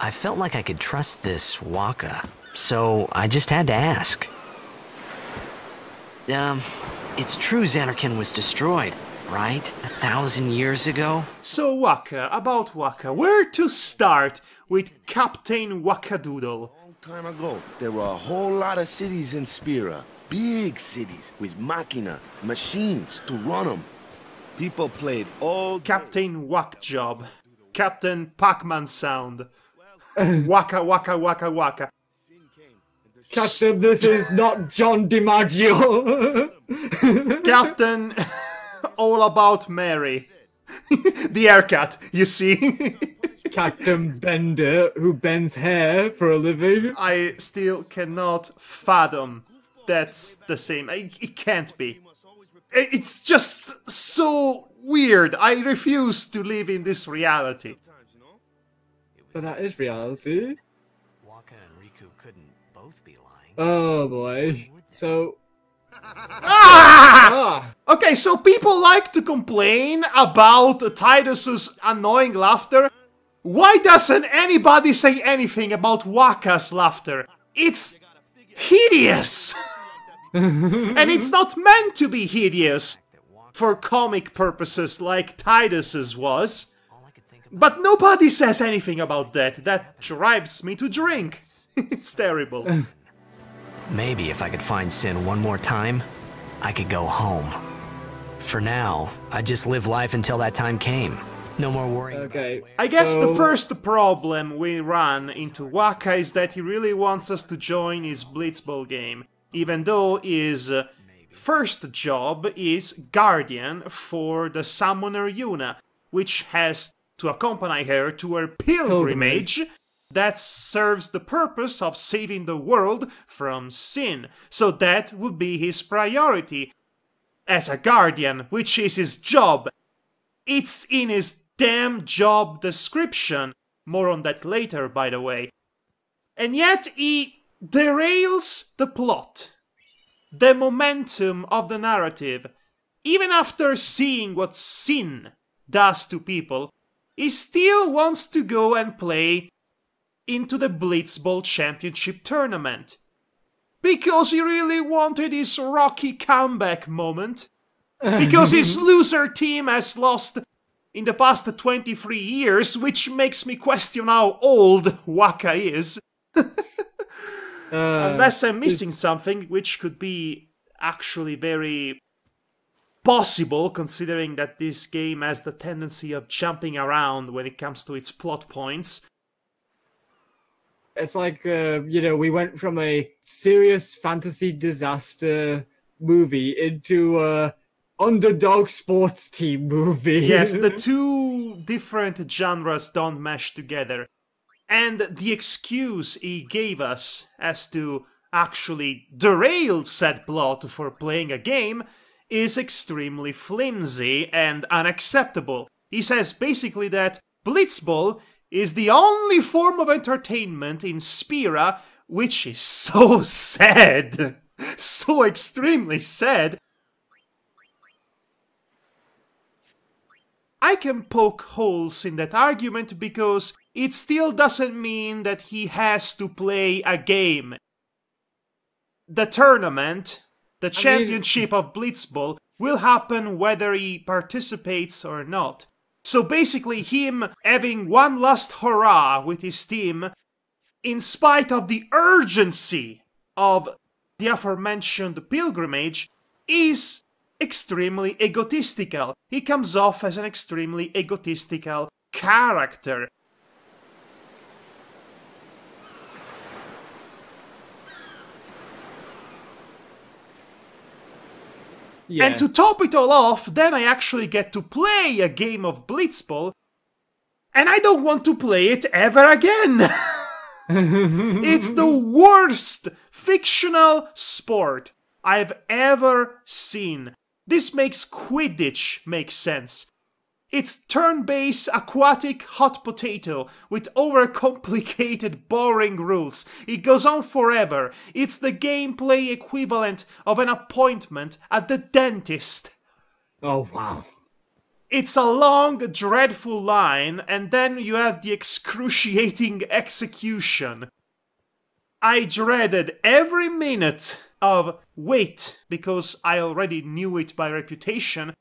I felt like I could trust this Wakka, so I just had to ask. It's true Xanarkin was destroyed, right? 1,000 years ago? So Wakka, about Wakka, where to start with Captain Wakkadoodle? Long time ago, there were a whole lot of cities in Spira. Big cities with machines to run them. People played all... Captain Wackjob. Captain Pac-Man sound. Wakka, Wakka, Wakka, Wakka. Captain, this is not John DiMaggio. Captain all about Mary. The haircut, you see. Captain Bender, who bends hair for a living. I still cannot fathom that's the same. It can't be. It's just so weird. I refuse to live in this reality. But that is reality. Wakka and Riku couldn't both be lying. Oh boy. So... Okay, so people like to complain about Tidus's annoying laughter. Why doesn't anybody say anything about Wakka's laughter? It's hideous! And it's not meant to be hideous for comic purposes like Tidus's was. But nobody says anything about that. That drives me to drink. It's terrible. Maybe if I could find Sin one more time, I could go home. For now, I just live life until that time came. No more worrying. Okay. I guess the first problem we run into Wakka is that he really wants us to join his Blitzball game, even though his first job is Guardian for the Summoner Yuna, which has to accompany her to her pilgrimage that serves the purpose of saving the world from sin. So that would be his priority as a Guardian, which is his job. It's in his damn job description. More on that later, by the way. And yet he derails the plot, the momentum of the narrative. Even after seeing what sin does to people, he still wants to go and play into the Blitzball Championship tournament. Because he really wanted his Rocky comeback moment. Because his loser team has lost in the past 23 years, which makes me question how old Wakka is. Unless I'm missing something, which could be actually very possible, considering that this game has the tendency of jumping around when it comes to its plot points. It's like, you know, we went from a serious fantasy disaster movie into a underdog sports team movie. Yes, the two different genres don't mesh together. And the excuse he gave us as to actually derail said plot for playing a game is extremely flimsy and unacceptable. He says basically that Blitzball is the only form of entertainment in Spira, which is so sad. So extremely sad. I can poke holes in that argument because it still doesn't mean that he has to play a game. The tournament, the championship of Blitzball, will happen whether he participates or not. So basically him having one last hurrah with his team, in spite of the urgency of the aforementioned pilgrimage, is extremely egotistical. He comes off as an extremely egotistical character. Yeah. And to top it all off, then I actually get to play a game of Blitzball, and I don't want to play it ever again! It's the worst fictional sport I've ever seen. This makes Quidditch make sense. It's turn-based aquatic hot potato with overcomplicated boring rules. It goes on forever. It's the gameplay equivalent of an appointment at the dentist. Oh, wow. It's a long, dreadful line, and then you have the excruciating execution. I dreaded every minute of wait, because I already knew it by reputation.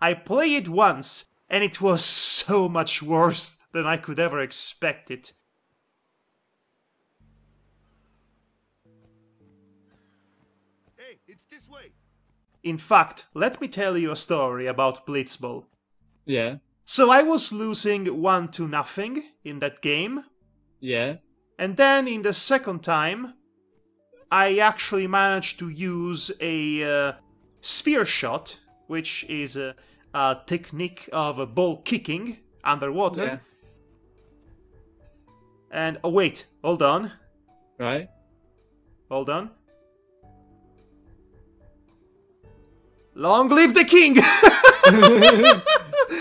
I played it once, and it was so much worse than I could ever expect it. Hey, it's this way. In fact, let me tell you a story about Blitzball. Yeah. So I was losing 1-0 in that game. Yeah. And then in the second time, I actually managed to use a sphere shot, which is a technique of ball kicking underwater. Yeah. And, oh wait, hold on. Right. Hold on. Long live the king!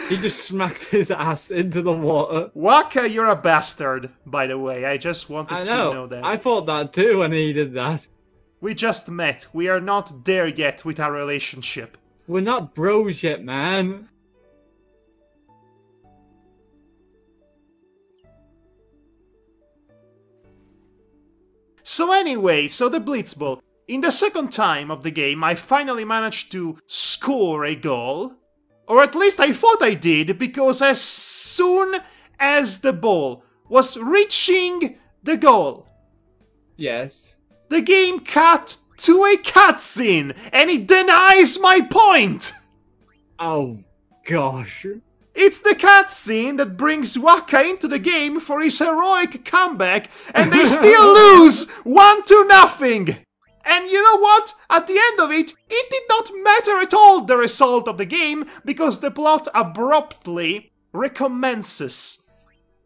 He just smacked his ass into the water. Wakka, you're a bastard, by the way. I just wanted I to know. know that. I thought that too when he did that. We just met. We are not there yet with our relationship. We're not bros yet, man. So anyway, so the Blitzball. In the second time of the game, I finally managed to score a goal. Or at least I thought I did, because as soon as the ball was reaching the goal, Yes. the game cut to a cutscene, and it denies my point! Oh, gosh. It's the cutscene that brings Wakka into the game for his heroic comeback, and they still lose 1-0! And you know what? At the end of it, it did not matter at all the result of the game, because the plot abruptly recommences.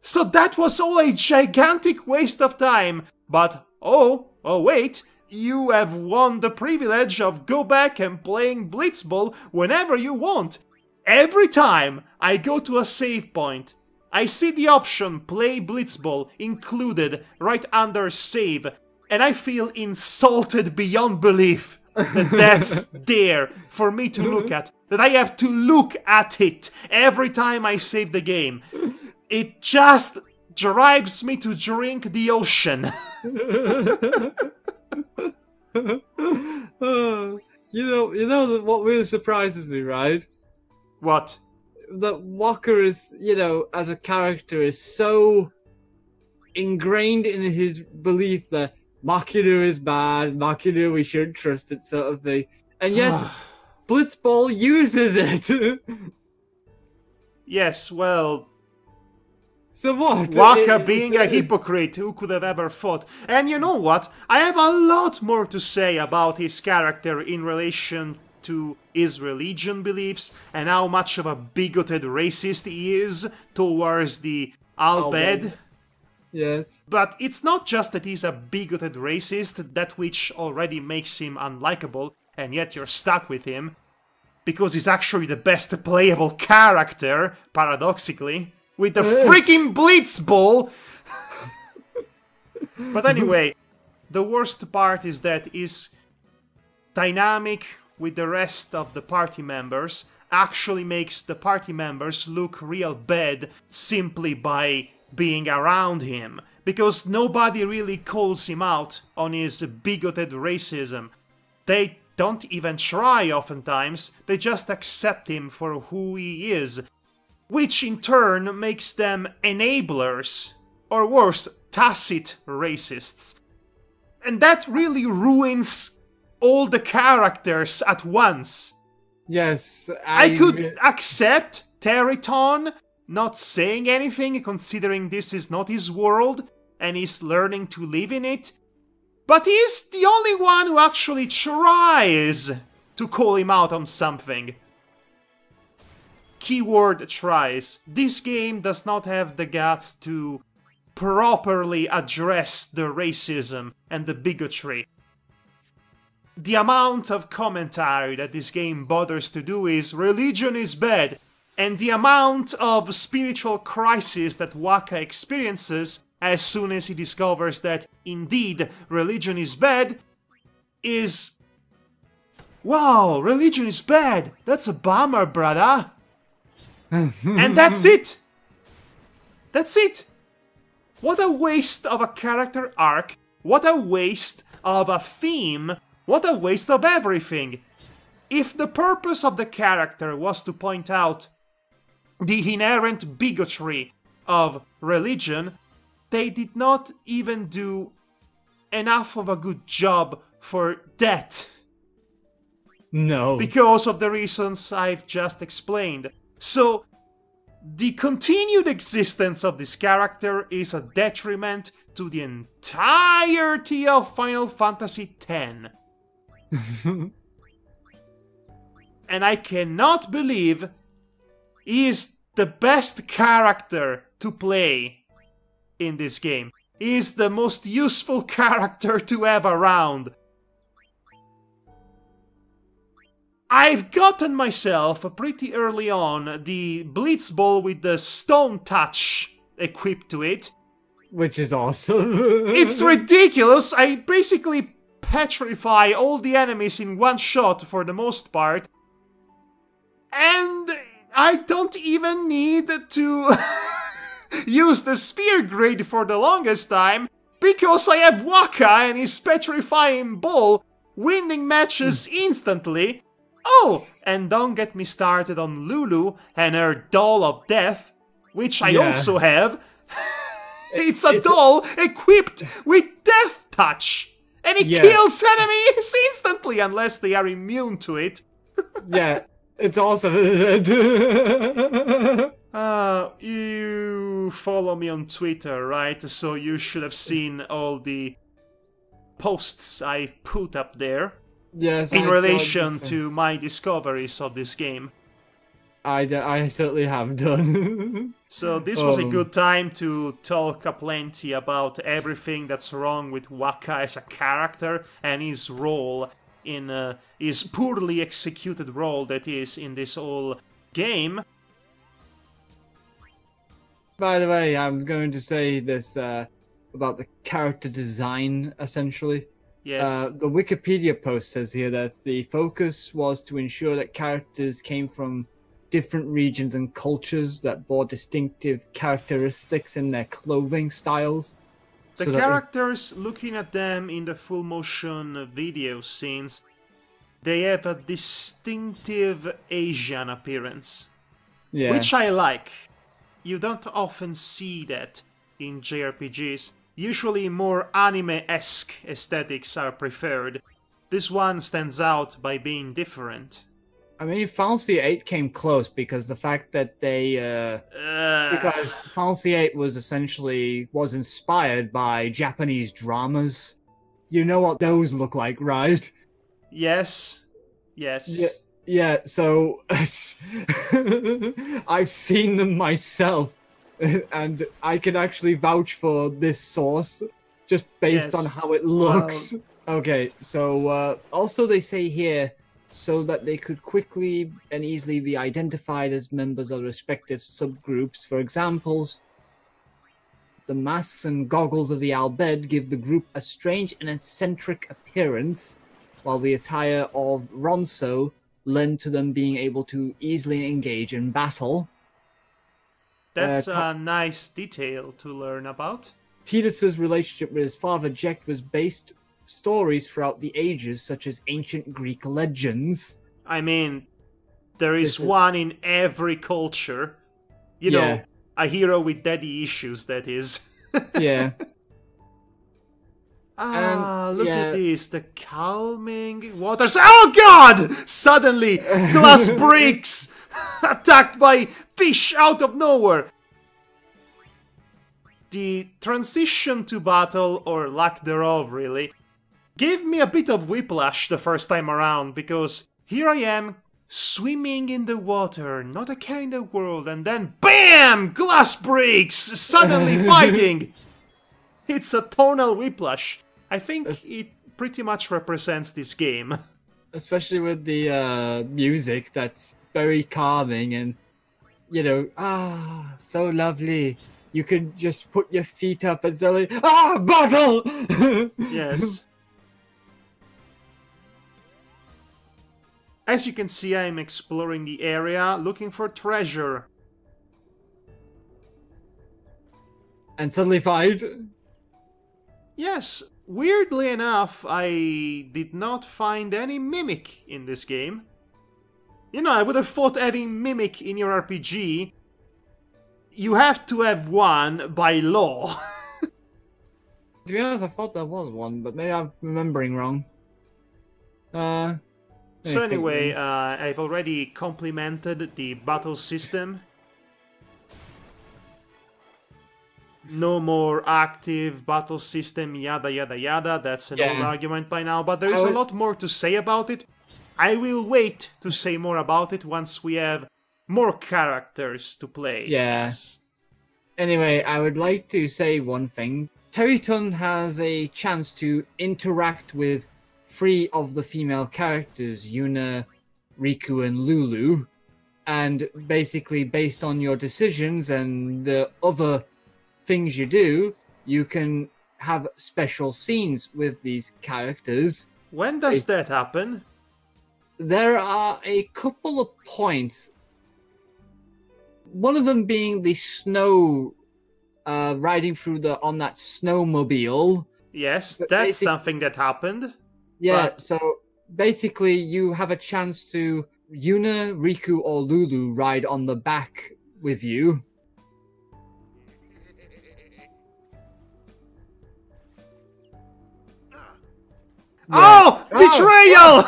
So that was all a gigantic waste of time. But, oh wait, you have won the privilege of go back and playing Blitzball whenever you want. Every time I go to a save point, I see the option Play Blitzball included right under save, and I feel insulted beyond belief that that's there for me to look at, that I have to look at it every time I save the game. It just drives me to drink the ocean. You know that what really surprises me, right? What? That Wakka is, as a character, is so ingrained in his belief that Makinu is bad, Makinu, we shouldn't trust it, sort of thing. And yet, Blitzball uses it. Yes, well, So what? Wakka being a hypocrite, who could have ever thought? And you know what? I have a lot more to say about his character in relation to his religion beliefs and how much of a bigoted racist he is towards the Albed. Yes. But it's not just that he's a bigoted racist, that which already makes him unlikable, and yet you're stuck with him, because he's actually the best playable character, paradoxically, with the freaking Blitzball! But anyway, the worst part is that his dynamic with the rest of the party members actually makes the party members look real bad simply by being around him, because nobody really calls him out on his bigoted racism. They don't even try oftentimes, they just accept him for who he is, which in turn makes them enablers, or worse, tacit racists. And that really ruins all the characters at once. Yes. I could accept Teriton not saying anything, considering this is not his world, and he's learning to live in it. But he's the only one who actually tries to call him out on something. Keyword tries. This game does not have the guts to properly address the racism and the bigotry. The amount of commentary that this game bothers to do is religion is bad, and the amount of spiritual crisis that Wakka experiences as soon as he discovers that indeed religion is bad is wow, religion is bad. That's a bummer, brother. And that's it. That's it. What a waste of a character arc. What a waste of a theme. What a waste of everything. If the purpose of the character was to point out the inherent bigotry of religion, they did not even do enough of a good job for that. No. Because of the reasons I've just explained. So, the continued existence of this character is a detriment to the entirety of Final Fantasy X. And I cannot believe he is the best character to play in this game. He is the most useful character to have around. I've gotten myself pretty early on the Blitzball with the stone touch equipped to it. Which is awesome. It's ridiculous! I basically petrify all the enemies in one shot for the most part. And I don't even need to use the spear grid for the longest time, because I have Wakka and his petrifying ball winning matches instantly. Oh, and don't get me started on Lulu and her doll of death, which I also have. It's a doll equipped with death touch, and it kills enemies instantly unless they are immune to it. Yeah, it's awesome. You follow me on Twitter, right? So you should have seen all the posts I put up there. Yes, in relation to my discoveries of this game. I certainly have done. So this was a good time to talk aplenty about everything that's wrong with Wakka as a character and his role in his poorly executed role that is in this whole game. By the way, I'm going to say this about the character design, essentially. Yes. The Wikipedia post says here that the focus was to ensure that characters came from different regions and cultures that bore distinctive characteristics in their clothing styles. The characters, looking at them in the full motion video scenes, they have a distinctive Asian appearance. Yeah. Which I like. You don't often see that in JRPGs. Usually more anime-esque aesthetics are preferred. This one stands out by being different. I mean, Final Fantasy VIII came close because the fact that they... because Final Fantasy VIII was inspired by Japanese dramas. You know what those look like, right? Yes. Yes. Yeah, so... I've seen them myself. And I can actually vouch for this source just based on how it looks. Okay, so also they say here, so that they could quickly and easily be identified as members of respective subgroups. For examples, the masks and goggles of the Albed give the group a strange and eccentric appearance, while the attire of Ronso lend to them being able to easily engage in battle. That's a nice detail to learn about. Tidus's relationship with his father, Jekt, was based stories throughout the ages, such as ancient Greek legends. I mean, there is one in every culture. You know, a hero with daddy issues, that is. Yeah. Look at this. The calming waters. Oh god! Suddenly, glass breaks! Attacked by fish out of nowhere! The transition to battle, or lack thereof really, gave me a bit of whiplash the first time around, because here I am, swimming in the water, not a care in the world, and then BAM! Glass breaks! Suddenly fighting! It's a tonal whiplash. I think it pretty much represents this game. Especially with the music that's very calming and, you know, so lovely. You can just put your feet up and suddenly, battle! Yes. As you can see, I'm exploring the area, looking for treasure. And suddenly find. Yes, weirdly enough, I did not find any Mimic in this game. You know, I would have thought having Mimic in your RPG, you have to have one by law. To be honest, I thought there was one, but maybe I'm remembering wrong. So anyway, I've already complimented the battle system. No more active battle system, yada yada yada, that's an old argument by now, but there is a lot more to say about it. I will wait to say more about it once we have more characters to play. Yes. Anyway, I would like to say one thing. Terryton has a chance to interact with 3 of the female characters, Yuna, Riku, and Lulu. And basically, based on your decisions and the other things you do, you can have special scenes with these characters. When does that happen? There are a couple of points. One of them being the snow, riding through on that snowmobile. Yes, that's something that happened. Yeah, so basically you have a chance to Yuna, Riku, or Lulu ride on the back with you. Yeah. Oh! Betrayal!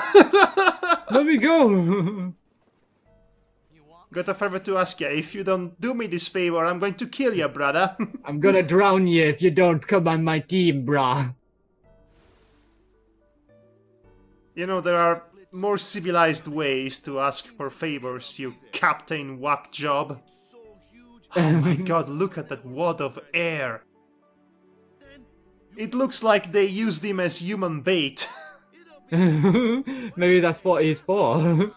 Let me go! Got a favor to ask ya. If you don't do me this favor, I'm going to kill ya, brother. I'm gonna drown you if you don't come on my team, brah. You know, there are more civilized ways to ask for favors, you Captain Whack job. Oh my god, look at that wad of air. It looks like they used him as human bait. Maybe that's what he's for.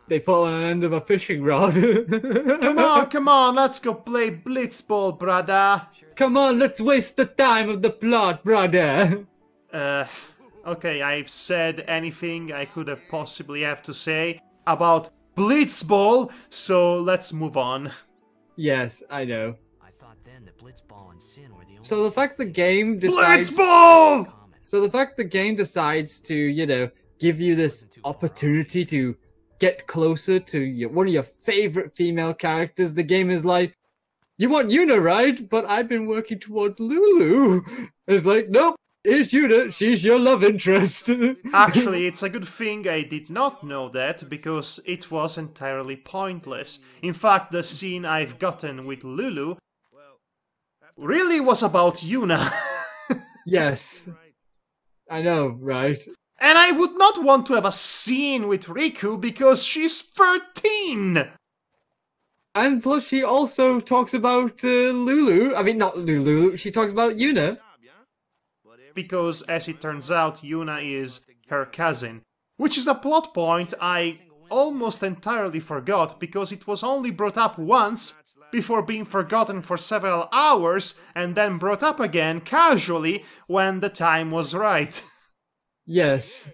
They put on an end of a fishing rod. Come on, let's go play Blitzball, brother. Come on, let's waste the time of the plot, brother. Okay, I've said anything I could have possibly have to say about Blitzball, so let's move on. Yes, I know. I thought then that Blitzball and Sin were the only So the fact the game decides... Blitzball! So the fact the game decides to, you know, give you this opportunity to get closer to one of your favorite female characters, the game is like, you want Yuna, right? But I've been working towards Lulu. It's like, nope, here's Yuna, she's your love interest. Actually, it's a good thing I did not know that, because it was entirely pointless. In fact, the scene I've gotten with Lulu really was about Yuna. Yes. I know, right? And I would not want to have a scene with Riku because she's 13! And plus she also talks about Lulu. I mean, not Lulu, she talks about Yuna. Because, as it turns out, Yuna is her cousin. Which is a plot point I almost entirely forgot, because it was only brought up once, before being forgotten for several hours, and then brought up again, casually, when the time was right. Yes.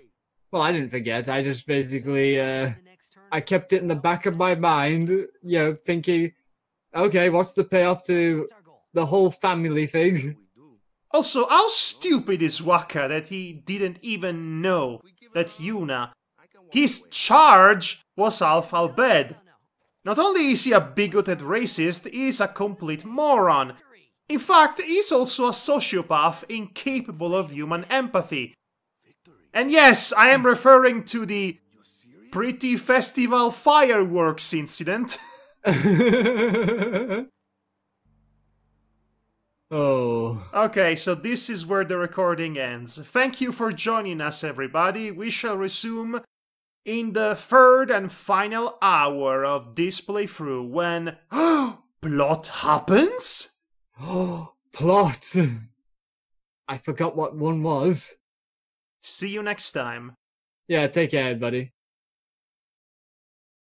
Well, I didn't forget. I just basically, I kept it in the back of my mind, you know, thinking, okay, what's the payoff to the whole family thing? Also, how stupid is Wakka that he didn't even know that Yuna, his charge was half Al-Bed. Not only is he a bigoted racist, he's a complete moron. In fact, he's also a sociopath incapable of human empathy. And yes, I am referring to the Pretty Festival fireworks incident. Oh. Okay, so this is where the recording ends. Thank you for joining us, everybody. We shall resume in the third and final hour of this playthrough when... plot happens? Plot! I forgot what one was. See you next time. Yeah, take care, buddy.